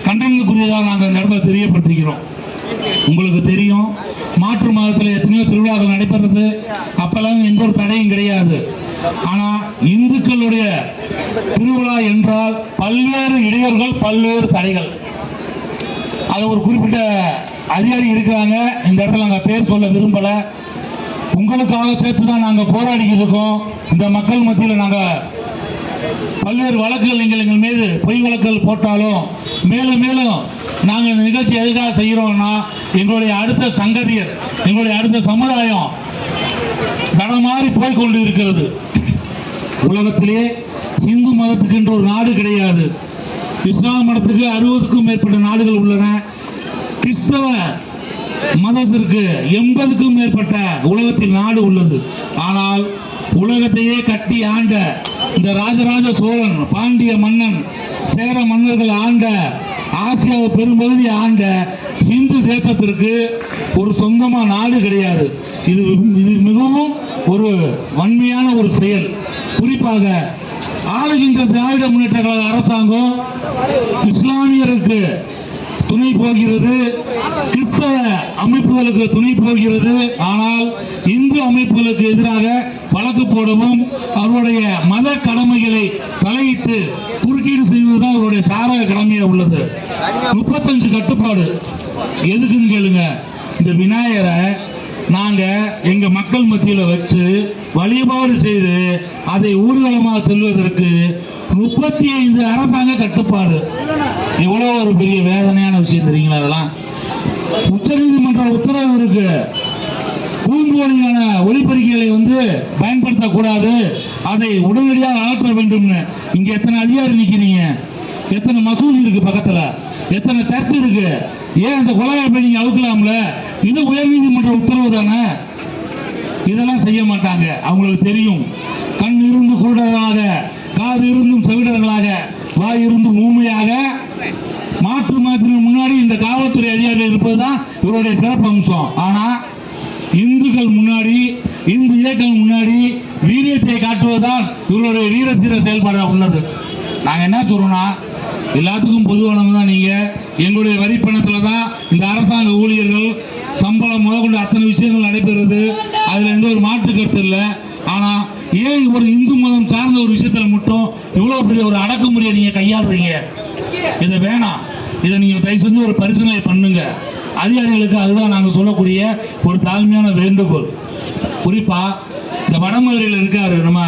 கண்டனத்துக்குரியதாக நாங்கள் இந்த இடத்துல தெரியப்படுத்திக்கிறோம். உங்களுக்கு தெரியும், மாற்று மதத்தில் எத்தனையோ திருவிழாக்கள் நடைபெறது, அப்பெல்லாம் எந்த ஒரு தடையும் கிடையாது. ஆனா இந்துக்களுடைய திருவிழா என்றால் பல்வேறு இடையூறுகள், பல்வேறு தடைகள். அது ஒரு குறிப்பிட்ட அதிகாரி இருக்கிறாங்க, இந்த இடத்துல நாங்கள் பேர் சொல்ல விரும்பல. உங்களுக்காக சேர்த்துதான் நாங்கள் போராடி இருக்கோம். இந்த மக்கள் மத்தியில் நாங்கள் பல்வேறு வழக்குகள் எங்கள் மீது பொய் வழக்குகள் போட்டாலும் மேலும் மேலும் நாங்கள் இந்த நிகழ்ச்சி எதுக்காக செய்கிறோம்னா, எங்களுடைய அடுத்த சங்கதியர், எங்களுடைய அடுத்த சமுதாயம் தடமாறி போய்கொண்டு இருக்கிறது. உலகத்திலே இந்து மதத்துக்கு என்று ஒரு நாடு கிடையாது. இஸ்லாம் மதத்துக்கு 60க்கும் மேற்பட்ட நாடுகள் உள்ளன. கிறிஸ்தவ மதத்திற்கு 80க்கும் மேற்பட்ட உலகத்தில் நாடு உள்ளது. ஆனால் உலகத்தையே கட்டி ஆண்ட இந்த ராஜராஜ சோழன், பாண்டிய மன்னன், சேர மன்னர்கள் ஆண்ட, ஆசியாவை பெரும்பகுதி ஆண்ட இந்து தேசத்திற்கு ஒரு சொந்தமா நாடு கிடையாது. இது மிகவும் ஒரு வன்மையான ஒரு செயல். குறிப்பாக ஆளுகின்ற திராவிட முன்னேற்ற கழக அரசாங்கம் இஸ்லாமியருக்கு துணை போகிறது, கிறிஸ்தவ அமைப்புகளுக்கு துணை போகிறது. ஆனால் இந்து அமைப்புகளுக்கு எதிராக வழக்கு போடவும் அவருடைய மத கடமைகளை தலையிட்டு குறுக்கீடு செய்வதுதான் அவருடைய தாரக கடமையாக உள்ளது. 35 கட்டுப்பாடு எதுக்குன்னு கேளுங்க. இந்த விநாயகரை நாங்க எங்க மக்கள் மத்தியில் வச்சு வழிபாடு செய்து அதை ஊர்வலமாக செல்வதற்கு 35 அரசாங்க கட்டுப்பாடு. எவ்வளவு ஒரு பெரிய வேதனையான விஷயம் தெரியுங்களா? அதெல்லாம் உச்சநீதிமன்ற உத்தரவு இருக்கு. பூங்கோழியான ஒளிபெருக்கிகளை பயன்படுத்தக்கூடாது, அதை உடனடியாக அகற்ற வேண்டும். இங்க எத்தனை அதிகாரி நிக்கிறீங்க? எத்தனை மசூதி இருக்கு பக்கத்துல? எத்தனை சர்ச் இருக்கு? ஏன் அந்த கொலையாளை நீங்க அவுக்கலாம்ல? இது உயர்நீதிமன்ற உத்தரவு தானே. இதெல்லாம் செய்ய மாட்டாங்க. அவங்களுக்கு தெரியும், கண் இருந்து கூடதாக, காது இருந்தும் செவிடர்களாக, வாய் இருந்தும் ஊமையாக மாற்று மதத்திற்கு முன்னாடி இந்த காவல்துறை அதிகாரிகள் இருப்பதுதான் இவருடைய சிறப்பு அம்சம். ஆனா இந்துக்கள் முன்னாடி, இந்து இயக்கம் முன்னாடி வீரியத்தை காட்டுவதுதான் இவருடைய வீரத்தீர செயல்பாடாக உள்ளது. நாங்க என்ன சொல்றோம்னா, எல்லாத்துக்கும் பொதுவானவங்க தான் நீங்க. எங்களுடைய வரி பணத்துல தான் இந்த அரசாங்க ஊழியர்கள் சம்பளம் முதற்கொண்டு அத்தனை விஷயங்கள் நடைபெறுது. அதுல எந்த ஒரு மாற்று கருத்து இல்லை. ஆனா ஏன் ஒரு இந்து மதம் சார்ந்த ஒரு விஷயத்துல மட்டும் இவ்வளவு பெரிய ஒரு அடக்குமுறையை நீங்க கையாளுறீங்க? இதை வேணாம். இதை நீங்க தயவு செஞ்சு ஒரு பரிசீலனை பண்ணுங்க. அதிகாரிகளுக்கு அதுதான் நாங்க சொல்லக்கூடிய ஒரு தாழ்மையான வேண்டுகோள். குறிப்பா இந்த வடமதுரையில் இருக்காரு நம்ம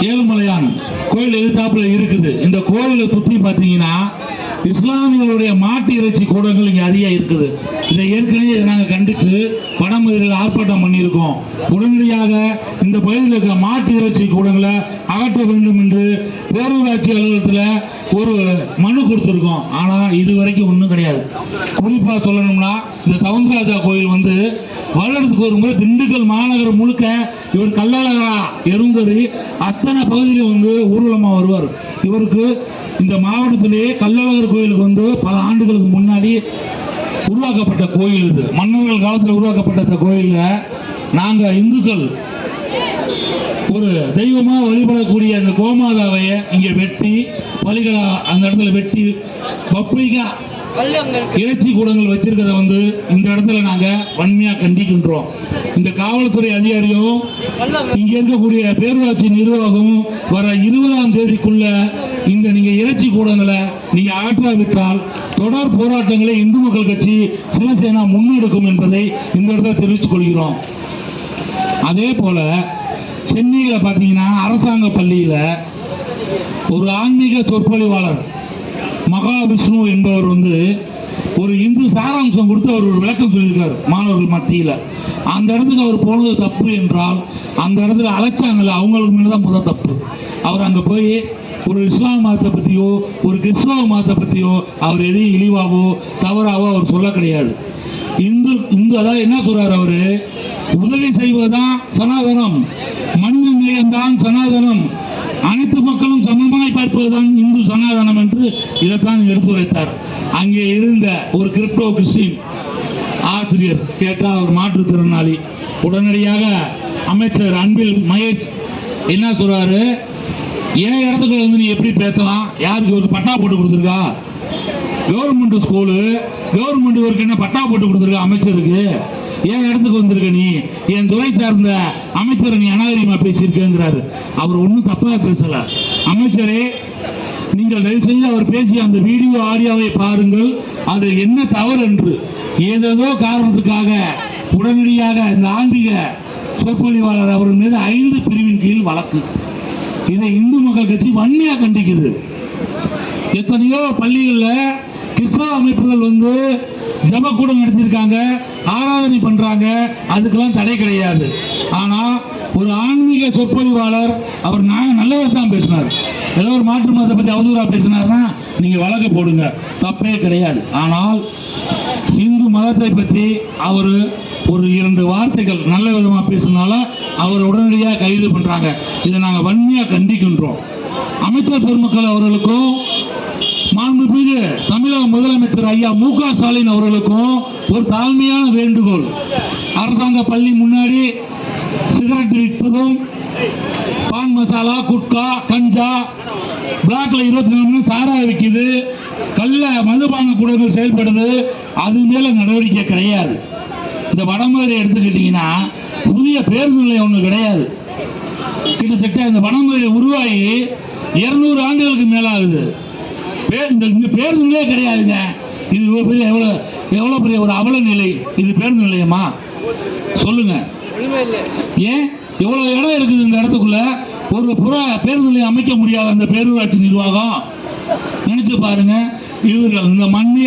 ஏழுமலையான் கோயில் எதிர்த்தாப்புல இருக்குது. இந்த கோயிலை சுத்தி பாத்தீங்கன்னா இஸ்லாமியர்களுடைய மாட்டு இறைச்சி கூடங்கள் இங்க அதிகம் இருக்குது. இதை ஏற்கனவே நாங்க கண்டிச்சு வடமதுரையில் ஆர்ப்பாட்டம் பண்ணியிருக்கோம். உடனடியாக இந்த பகுதியில் இருக்க மாட்டு இறைச்சி கூடங்களை அகற்ற வேண்டும் என்று பேரூராட்சி அலுவலகத்தில் ஒரு மனு கொடுத்திருக்கோம். ஆனா இது வரைக்கும் ஒன்றும் கிடையாது. குறிப்பா சொல்லணும்னா, இந்த சவுந்தரராஜா கோயில் வருடத்துக்கு ஒரு முறை திண்டுக்கல் மாநகரம் முழுக்க இவர் கள்ளழகரா எருந்தறி அத்தனை பகுதியிலும் ஊர்வலமா வருவார். இவருக்கு இந்த மாவட்டத்திலேயே கள்ளழகர் கோயிலுக்கு பல ஆண்டுகளுக்கு முன்னாடி உருவாக்கப்பட்ட கோயில். இது மன்னர்கள் காலத்தில் உருவாக்கப்பட்ட இந்த கோயில்ல நாங்க இந்துக்கள் ஒரு தெய்வமா வழிபடக்கூடிய அந்த கோமாதாவை இங்க வெட்டி பலிகளா அந்த இடத்துல வெட்டி பப்ளிக்கா இறைச்சி கூடங்கள் வச்சிருக்கிறத இந்த இடத்துல நாங்க வன்மையா கண்டிக்கின்றோம். இந்த காவல்துறை அதிகாரியும் இங்க இருக்கக்கூடிய பேரூராட்சி நிர்வாகமும் வர 20ஆம் தேதிக்குள்ள இந்த நீங்க இறைச்சி கூடங்களை நீங்க அகற்றாவிட்டால் தொடர் போராட்டங்களை இந்து மக்கள் கட்சி சிவசேனா முன்னெடுக்கும் என்பதை இந்த இடத்துல தெரிவித்துக் கொள்கிறோம். அதே போல சென்னையில பாத்தீங்கன்னா அரசாங்க பள்ளியில ஒரு ஆன்மீக சொற்பொழிவாளர் மகாவிஷ்ணு என்பவர் ஒரு இந்து சாராம்சம் கொடுத்து அவர் ஒரு விளக்கம் சொல்லியிருக்காரு மாணவர்கள் மத்தியில். அந்த இடத்துக்கு அவர் போனது தப்பு என்றால் அந்த இடத்துல அழைச்சாங்கல்ல, அவங்களுக்கு மேலதான் முதல் தப்பு. அவர் அங்க போய் ஒரு இஸ்லாம் மதத்தை பத்தியோ ஒரு கிறிஸ்தவ மதத்தை பத்தியோ அவர் எதையும் இழிவாவோ தவறாவோ அவர் சொல்ல கிடையாது. இந்து அதாவது என்ன சொல்றாரு அவரு, உதவி செய்வதுதான் சனாதனம், மனித நேயம்தான் சனாதனம், அனைத்து மக்களும் சமமாய் பார்ப்பதுதான் இந்து சனாதனம் என்று இதைத்தான் எடுத்துரைத்தார். அங்கே இருந்த ஒரு கிரிப்டோ கிறிஸ்டின் ஆசிரியர் கேட்டா அவர் மாற்றுத்திறனாளி. உடனடியாக அமைச்சர் அன்பில் மகேஷ் என்ன சொல்றாரு, ஏன் இடத்துக்குள்ள வந்து நீ எப்படி பேசலாம்? யாருக்கு ஒரு பட்டா போட்டு கொடுத்துருக்கா? கவர்மெண்ட் ஸ்கூலு, கவர்மெண்ட் ஒர்க்கு என்ன பட்டா போட்டு கொடுத்துருக்க அமைச்சருக்கு? ஏன் இடத்துக்கு வந்திருக்க நீ? என் துறை சார்ந்த அமைச்சரை நீ அநாகரிகமா பேசியிருக்கிறாரு. அவர் ஒன்றும் தப்பா பேசல. அமைச்சரே, நீங்கள் தயவு செய்து அவர் பேசிய அந்த வீடியோ ஆடியோவை பாருங்கள். அது என்ன தவறு என்று ஏதேதோ காரணத்துக்காக உடனடியாக இந்த ஆன்மீக சொற்பொழிவாளர் அவர்கள் மீது 5 பிரிவின் கீழ் வழக்கு. இதை இந்து மக்கள் கட்சி வன்மையா கண்டிக்குது. எத்தனையோ பள்ளிகளில் கிறிஸ்தவ அமைப்புகள் வந்து ஜபக்கூடம் நடத்தியிருக்காங்க, ஆராதனை பண்றாங்க, அதுக்கெல்லாம் தடை கிடையாது. ஆனா ஒரு ஆன்மீக சொற்பொழிவாளர் அவர் நல்லவர் தான் பேசினார். ஏதோ ஒரு மாற்று மதத்தை பத்தி அவதூறா பேசினார்னா நீங்க வழக்கு போடுங்க, தப்பே கிடையாது. ஆனால் இந்து மதத்தை பற்றி அவர் ஒரு 2 வார்த்தைகள் நல்ல விதமா பேசினால அவர் உடனடியாக கைது பண்றாங்க. இதை நாங்கள் வன்மையா கண்டிக்கின்றோம். அமைச்சர் பெருமக்கள் அவர்களுக்கும் மாண்புமிகு தமிழக முதலமைச்சர் ஐயா மு.க. ஸ்டாலின் அவர்களுக்கும் ஒரு தாழ்மையான வேண்டுகோள். அரசாங்க பள்ளி முன்னாடி சிகரெட் விற்பதும், பான் மசாலா, குட்கா, கஞ்சா, பிளாக்ல 24 மணி சாராய விற்குது, கள்ள மதுபான கூடங்கள் செயல்படுது, அது மேல நடவடிக்கை கிடையாது. இந்த வடமதுரை எடுத்துக்கிட்டீங்கன்னா புதிய பேருந்து நிலையம் ஒன்று கிடையாது. கிட்டத்தட்ட இந்த வடமதுரை உருவாகி 200 ஆண்டுகளுக்கு மேலாகுது. இங்க பேருந்துகளே கிடையாதுங்க. இது எவ்வளவு பெரிய ஒரு அவல நிலை. இது பேருந்து நிலையமா? சொல்லுங்க. ஏன் எவ்வளவு இடம் இருக்குது இந்த இடத்துக்குள்ள? ஒரு பேருந்து நிலையம் அமைக்க முடியாத அந்த பேரூராட்சி நிர்வாகம் நினைச்சு பாருங்க. இவர்கள் இந்த மண்ணை